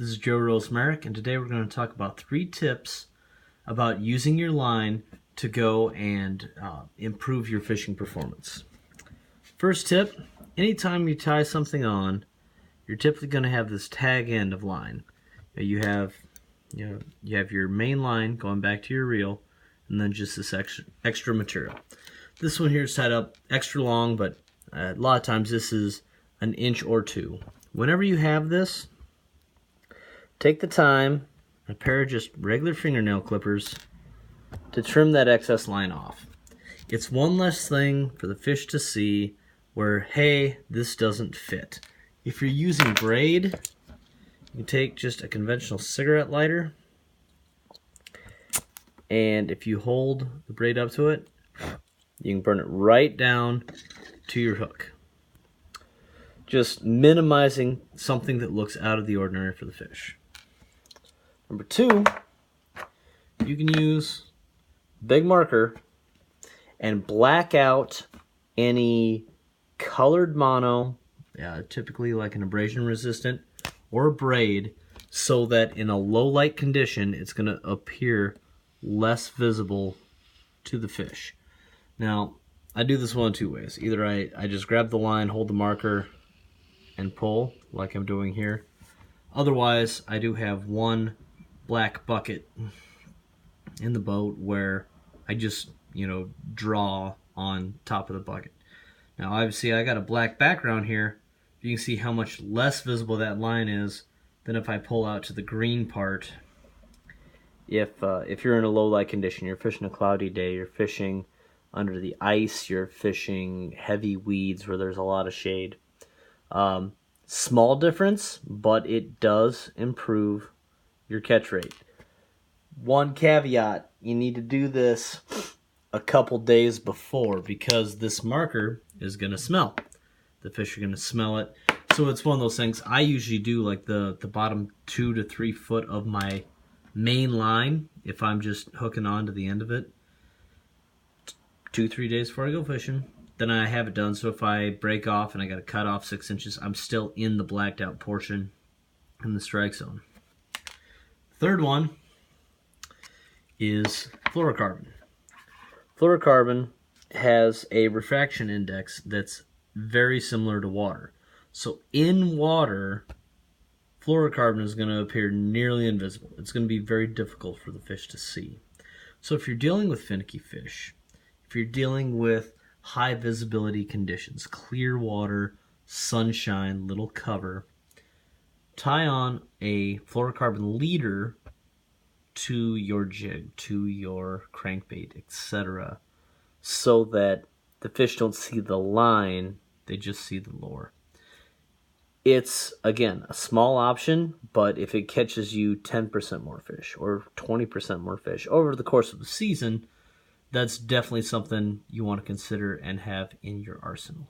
This is Joe Rosemerick, and today we're going to talk about 3 tips about using your line to go and improve your fishing performance. First tip, anytime you tie something on, you're typically going to have this tag end of line. You have your main line going back to your reel, and then just this extra material. This one here is tied up extra long, but a lot of times this is an inch or 2. Whenever you have this, take the time, a pair of just regular fingernail clippers, to trim that excess line off. It's one less thing for the fish to see where, hey, this doesn't fit. If you're using braid, you take just a conventional cigarette lighter, and if you hold the braid up to it, you can burn it right down to your hook. Just minimizing something that looks out of the ordinary for the fish. Number 2, you can use big marker and black out any colored mono, typically like an abrasion resistant or a braid, so that in a low light condition it's going to appear less visible to the fish. Now, I do this one of 2 ways. Either I just grab the line, hold the marker, and pull like I'm doing here. Otherwise, I do have one black bucket in the boat where I just, draw on top of the bucket. Now, obviously, I got a black background here. You can see how much less visible that line is than if I pull out to the green part. If you're in a low light condition, you're fishing a cloudy day, you're fishing under the ice, you're fishing heavy weeds where there's a lot of shade. Small difference, but it does improve your catch rate. One caveat, you need to do this a couple days before because this marker is going to smell. The fish are going to smell it. So it's one of those things. I usually do like the bottom 2 to 3 foot of my main line if I'm just hooking on to the end of it 2-3 days before I go fishing. Then I have it done, so if I break off and I got to cut off 6 inches, I'm still in the blacked out portion in the strike zone. Third one is fluorocarbon. Fluorocarbon has a refraction index that's very similar to water. So in water, fluorocarbon is going to appear nearly invisible. It's going to be very difficult for the fish to see. So if you're dealing with finicky fish, if you're dealing with high visibility conditions, clear water, sunshine, little cover, tie on a fluorocarbon leader to your jig, to your crankbait, etc., so that the fish don't see the line, they just see the lure. It's, again, a small option, but if it catches you 10% more fish or 20% more fish over the course of the season, that's definitely something you want to consider and have in your arsenal.